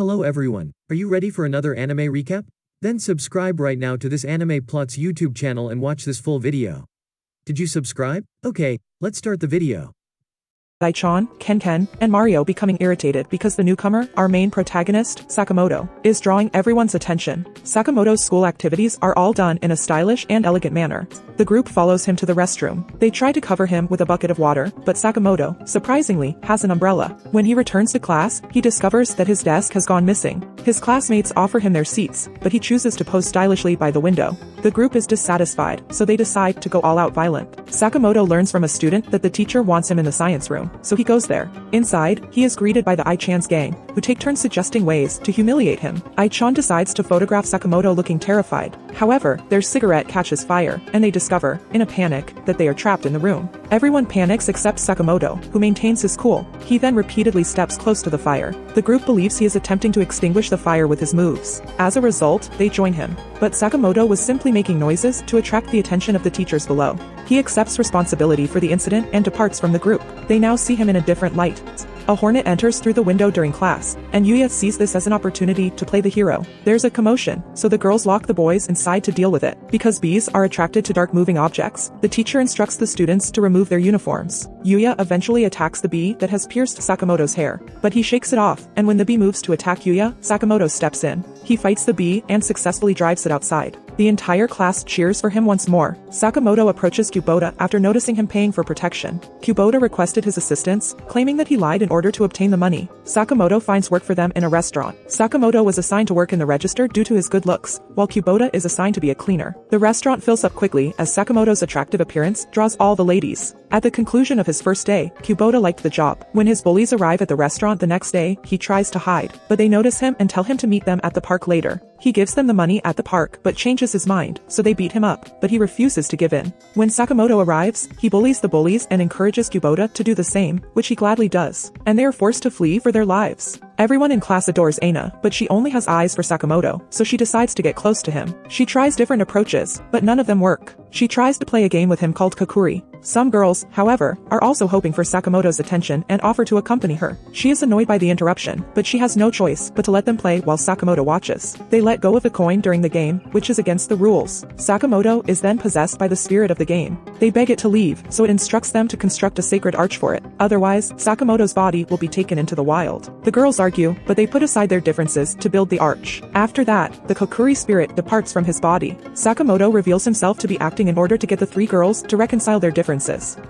Hello everyone, are you ready for another anime recap? Then subscribe right now to this Anime Plots YouTube channel and watch this full video. Did you subscribe? Okay, let's start the video. Ken, and Mario becoming irritated because the newcomer, our main protagonist, Sakamoto, is drawing everyone's attention. Sakamoto's school activities are all done in a stylish and elegant manner. The group follows him to the restroom. They try to cover him with a bucket of water, but Sakamoto, surprisingly, has an umbrella. When he returns to class, he discovers that his desk has gone missing. His classmates offer him their seats, but he chooses to pose stylishly by the window. The group is dissatisfied, so they decide to go all-out violent. Sakamoto learns from a student that the teacher wants him in the science room, so he goes there. Inside, he is greeted by the Ai-chan's gang, who take turns suggesting ways to humiliate him. Ai-chan decides to photograph Sakamoto looking terrified. However, their cigarette catches fire, and they discover, in a panic, that they are trapped in the room. Everyone panics except Sakamoto, who maintains his cool. He then repeatedly steps close to the fire. The group believes he is attempting to extinguish the fire with his moves. As a result, they join him. But Sakamoto was simply making noises to attract the attention of the teachers below. He accepts responsibility for the incident and departs from the group. They now see him in a different light. A hornet enters through the window during class, and Yuya sees this as an opportunity to play the hero. There's a commotion, so the girls lock the boys inside to deal with it. Because bees are attracted to dark moving objects, the teacher instructs the students to remove their uniforms. Yuya eventually attacks the bee that has pierced Sakamoto's hair, but he shakes it off, and when the bee moves to attack Yuya, Sakamoto steps in. He fights the bee and successfully drives it outside. The entire class cheers for him once more. Sakamoto approaches Kubota after noticing him paying for protection. Kubota requested his assistance, claiming that he lied in order to obtain the money. Sakamoto finds work for them in a restaurant. Sakamoto was assigned to work in the register due to his good looks, while Kubota is assigned to be a cleaner. The restaurant fills up quickly as Sakamoto's attractive appearance draws all the ladies. At the conclusion of his first day, Kubota liked the job. When his bullies arrive at the restaurant the next day, he tries to hide, but they notice him and tell him to meet them at the park later. He gives them the money at the park but changes his mind, so they beat him up, but he refuses to give in. When Sakamoto arrives, he bullies the bullies and encourages Kubota to do the same, which he gladly does, and they are forced to flee for their lives. Everyone in class adores Aina, but she only has eyes for Sakamoto, so she decides to get close to him. She tries different approaches, but none of them work. She tries to play a game with him called Kokuri. Some girls, however, are also hoping for Sakamoto's attention and offer to accompany her. She is annoyed by the interruption, but she has no choice but to let them play while Sakamoto watches. They let go of the coin during the game, which is against the rules. Sakamoto is then possessed by the spirit of the game. They beg it to leave, so it instructs them to construct a sacred arch for it. Otherwise, Sakamoto's body will be taken into the wild. The girls argue, but they put aside their differences to build the arch. After that, the Kokuri spirit departs from his body. Sakamoto reveals himself to be acting in order to get the three girls to reconcile their differences.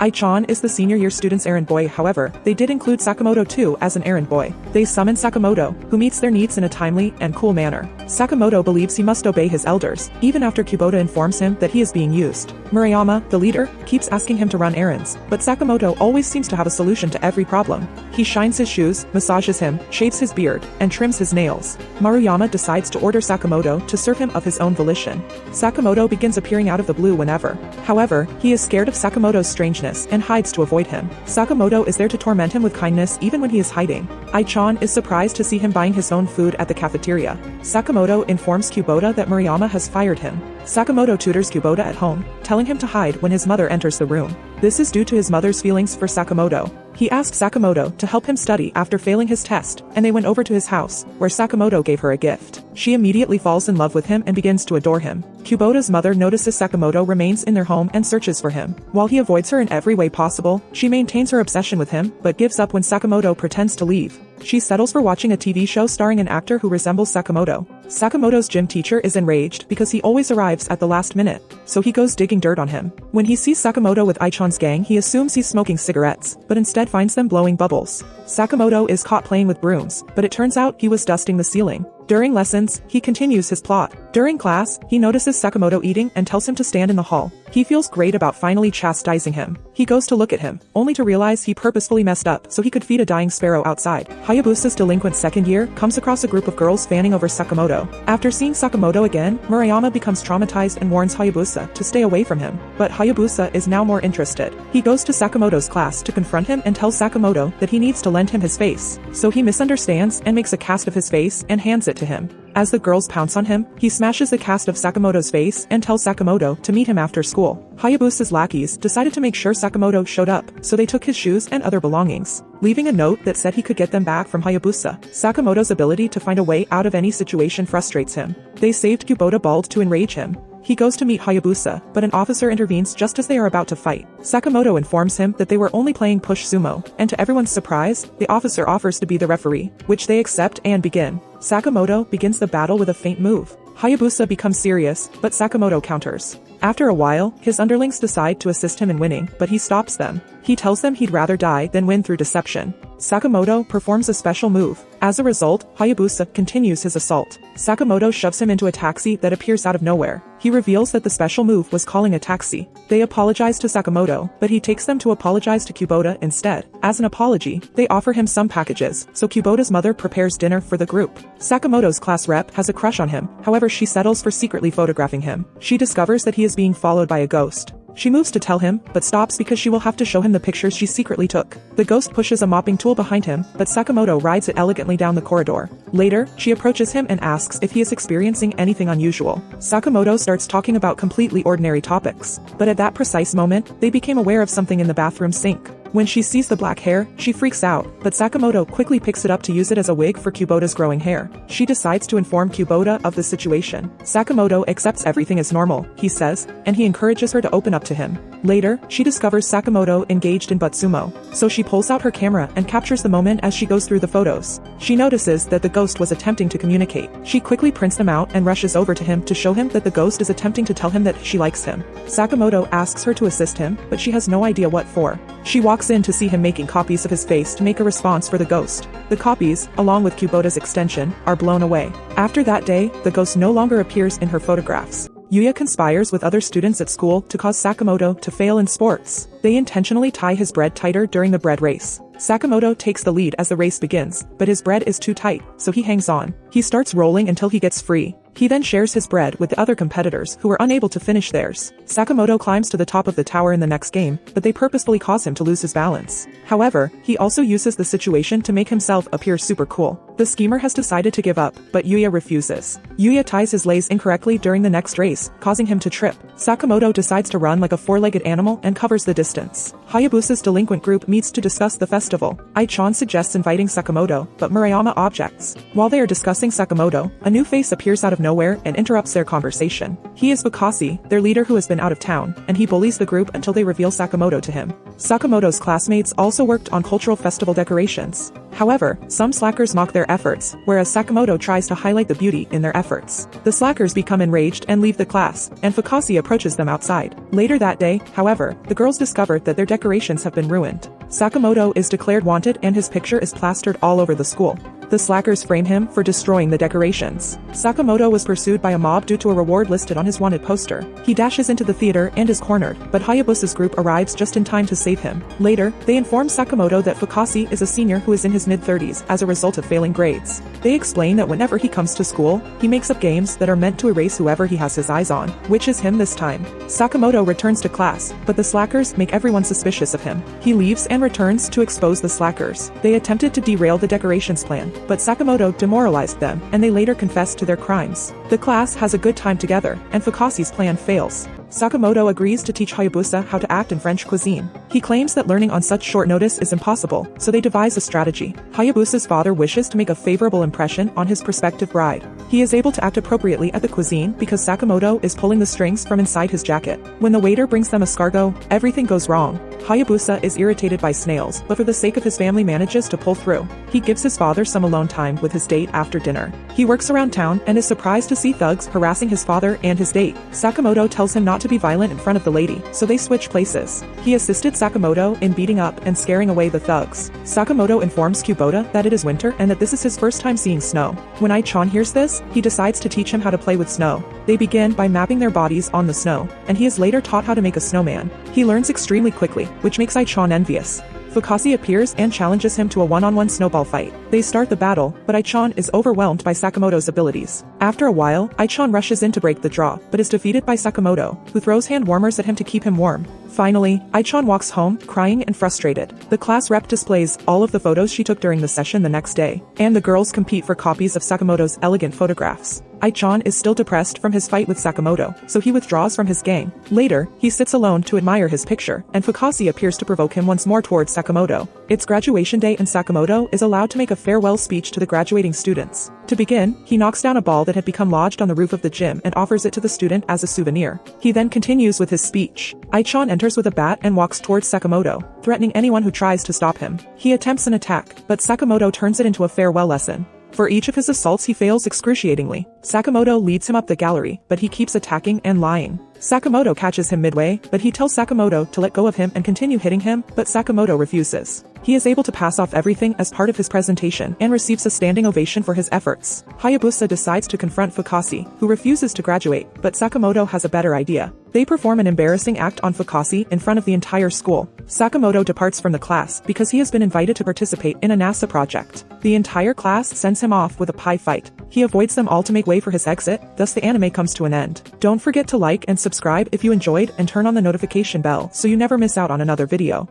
Ai-chan is the senior year student's errand boy, however, they did include Sakamoto too as an errand boy. They summon Sakamoto, who meets their needs in a timely and cool manner. Sakamoto believes he must obey his elders, even after Kubota informs him that he is being used. Murayama, the leader, keeps asking him to run errands, but Sakamoto always seems to have a solution to every problem. He shines his shoes, massages him, shaves his beard, and trims his nails. Maruyama decides to order Sakamoto to serve him of his own volition. Sakamoto begins appearing out of the blue whenever. However, he is scared of Sakamoto's strangeness and hides to avoid him. Sakamoto is there to torment him with kindness even when he is hiding. Ai-chan is surprised to see him buying his own food at the cafeteria. Sakamoto informs Kubota that Murayama has fired him. Sakamoto tutors Kubota at home, telling him to hide when his mother enters the room. This is due to his mother's feelings for Sakamoto. He asked Sakamoto to help him study after failing his test, and they went over to his house, where Sakamoto gave her a gift. She immediately falls in love with him and begins to adore him. Kubota's mother notices Sakamoto remains in their home and searches for him. While he avoids her in every way possible, she maintains her obsession with him, but gives up when Sakamoto pretends to leave. She settles for watching a TV show starring an actor who resembles Sakamoto. Sakamoto's gym teacher is enraged because he always arrives at the last minute, so he goes digging dirt on him. When he sees Sakamoto with Ai-chan's gang, he assumes he's smoking cigarettes, but instead finds them blowing bubbles. Sakamoto is caught playing with brooms, but it turns out he was dusting the ceiling. During lessons, he continues his plot. During class, he notices Sakamoto eating and tells him to stand in the hall. He feels great about finally chastising him. He goes to look at him, only to realize he purposefully messed up so he could feed a dying sparrow outside. Hayabusa's delinquent second year comes across a group of girls fanning over Sakamoto. After seeing Sakamoto again, Murayama becomes traumatized and warns Hayabusa to stay away from him. But Hayabusa is now more interested. He goes to Sakamoto's class to confront him and tells Sakamoto that he needs to lend him his face. So he misunderstands and makes a cast of his face and hands it to him. As the girls pounce on him, he smashes a cast of Sakamoto's face and tells Sakamoto to meet him after school. Hayabusa's lackeys decided to make sure Sakamoto showed up, so they took his shoes and other belongings, leaving a note that said he could get them back from Hayabusa. Sakamoto's ability to find a way out of any situation frustrates him. They saved Kubota bald to enrage him. He goes to meet Hayabusa, but an officer intervenes just as they are about to fight. Sakamoto informs him that they were only playing push sumo, and to everyone's surprise, the officer offers to be the referee, which they accept and begin. Sakamoto begins the battle with a feint move. Hayabusa becomes serious, but Sakamoto counters. After a while, his underlings decide to assist him in winning, but he stops them. He tells them he'd rather die than win through deception. Sakamoto performs a special move. As a result, Hayabusa continues his assault. Sakamoto shoves him into a taxi that appears out of nowhere. He reveals that the special move was calling a taxi. They apologize to Sakamoto, but he takes them to apologize to Kubota instead. As an apology, they offer him some packages, so Kubota's mother prepares dinner for the group. Sakamoto's class rep has a crush on him, however she settles for secretly photographing him. She discovers that he is being followed by a ghost. She moves to tell him, but stops because she will have to show him the pictures she secretly took. The ghost pushes a mopping tool behind him, but Sakamoto rides it elegantly down the corridor. Later, she approaches him and asks if he is experiencing anything unusual. Sakamoto starts talking about completely ordinary topics, but at that precise moment, they became aware of something in the bathroom sink. When she sees the black hair, she freaks out, but Sakamoto quickly picks it up to use it as a wig for Kubota's growing hair. She decides to inform Kubota of the situation. Sakamoto accepts everything as normal, he says, and he encourages her to open up to him. Later, she discovers Sakamoto engaged in butt sumo, so she pulls out her camera and captures the moment as she goes through the photos. She notices that the ghost was attempting to communicate. She quickly prints them out and rushes over to him to show him that the ghost is attempting to tell him that she likes him. Sakamoto asks her to assist him, but she has no idea what for. She walks in to see him making copies of his face to make a response for the ghost. The copies, along with Kubota's extension, are blown away. After that day, the ghost no longer appears in her photographs. Yuya conspires with other students at school to cause Sakamoto to fail in sports. They intentionally tie his bread tighter during the bread race. Sakamoto takes the lead as the race begins, but his bread is too tight, so he hangs on. He starts rolling until he gets free. He then shares his bread with the other competitors who are unable to finish theirs. Sakamoto climbs to the top of the tower in the next game, but they purposefully cause him to lose his balance. However, he also uses the situation to make himself appear super cool. The schemer has decided to give up, but Yuya refuses. Yuya ties his leis incorrectly during the next race, causing him to trip. Sakamoto decides to run like a four-legged animal and covers the distance. Hayabusa's delinquent group meets to discuss the festival. Ai-chan suggests inviting Sakamoto, but Murayama objects. While they are discussing Sakamoto, a new face appears out of nowhere and interrupts their conversation. He is Fukashi, their leader who has been out of town, and he bullies the group until they reveal Sakamoto to him. Sakamoto's classmates also worked on cultural festival decorations. However, some slackers mock their efforts, whereas Sakamoto tries to highlight the beauty in their efforts. The slackers become enraged and leave the class, and Fukashi approaches them outside. Later that day, however, the girls discover that their decorations have been ruined. Sakamoto is declared wanted and his picture is plastered all over the school. The slackers frame him for destroying the decorations. Sakamoto was pursued by a mob due to a reward listed on his wanted poster. He dashes into the theater and is cornered, but Hayabusa's group arrives just in time to save him. Later, they inform Sakamoto that Fukashi is a senior who is in his mid-30s as a result of failing grades. They explain that whenever he comes to school, he makes up games that are meant to erase whoever he has his eyes on, which is him this time. Sakamoto returns to class, but the slackers make everyone suspicious of him. He leaves and returns to expose the slackers. They attempted to derail the decorations plan, but Sakamoto demoralized them, and they later confessed to their crimes. The class has a good time together, and Fukashi's plan fails. Sakamoto agrees to teach Hayabusa how to act in French cuisine. He claims that learning on such short notice is impossible, so they devise a strategy. Hayabusa's father wishes to make a favorable impression on his prospective bride. He is able to act appropriately at the cuisine because Sakamoto is pulling the strings from inside his jacket. When the waiter brings them escargot, everything goes wrong. Hayabusa is irritated by snails, but for the sake of his family manages to pull through. He gives his father some alone time with his date after dinner. He works around town and is surprised to see thugs harassing his father and his date. Sakamoto tells him not to be violent in front of the lady, so they switch places. He assisted Sakamoto in beating up and scaring away the thugs. Sakamoto informs Kubota that it is winter and that this is his first time seeing snow. When Ai-chan hears this, he decides to teach him how to play with snow. They begin by mapping their bodies on the snow, and he is later taught how to make a snowman. He learns extremely quickly, which makes Ai-chan envious. Fukashi appears and challenges him to a one-on-one snowball fight. They start the battle, but Ai-chan is overwhelmed by Sakamoto's abilities. After a while, Ai-chan rushes in to break the draw, but is defeated by Sakamoto, who throws hand warmers at him to keep him warm. Finally, Ai-chan walks home, crying and frustrated. The class rep displays all of the photos she took during the session the next day, and the girls compete for copies of Sakamoto's elegant photographs. Ai-chan is still depressed from his fight with Sakamoto, so he withdraws from his gang. Later, he sits alone to admire his picture, and Fukashi appears to provoke him once more towards Sakamoto. It's graduation day and Sakamoto is allowed to make a farewell speech to the graduating students. To begin, he knocks down a ball that had become lodged on the roof of the gym and offers it to the student as a souvenir. He then continues with his speech. Ai-chan enters with a bat and walks towards Sakamoto, threatening anyone who tries to stop him. He attempts an attack, but Sakamoto turns it into a farewell lesson. For each of his assaults he fails excruciatingly. Sakamoto leads him up the gallery, but he keeps attacking and lying. Sakamoto catches him midway, but he tells Sakamoto to let go of him and continue hitting him, but Sakamoto refuses. He is able to pass off everything as part of his presentation and receives a standing ovation for his efforts. Hayabusa decides to confront Fukashi, who refuses to graduate, but Sakamoto has a better idea. They perform an embarrassing act on Fukashi in front of the entire school. Sakamoto departs from the class because he has been invited to participate in a NASA project. The entire class sends him off with a pie fight. He avoids them all to make way for his exit, thus the anime comes to an end. Don't forget to like and subscribe if you enjoyed and turn on the notification bell so you never miss out on another video.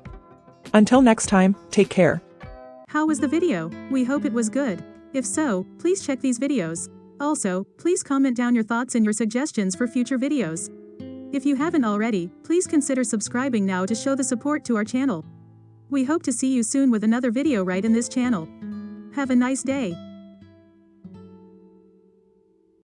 Until next time, take care. How was the video? We hope it was good. If so, please check these videos. Also, please comment down your thoughts and your suggestions for future videos. If you haven't already, please consider subscribing now to show the support to our channel. We hope to see you soon with another video right in this channel. Have a nice day.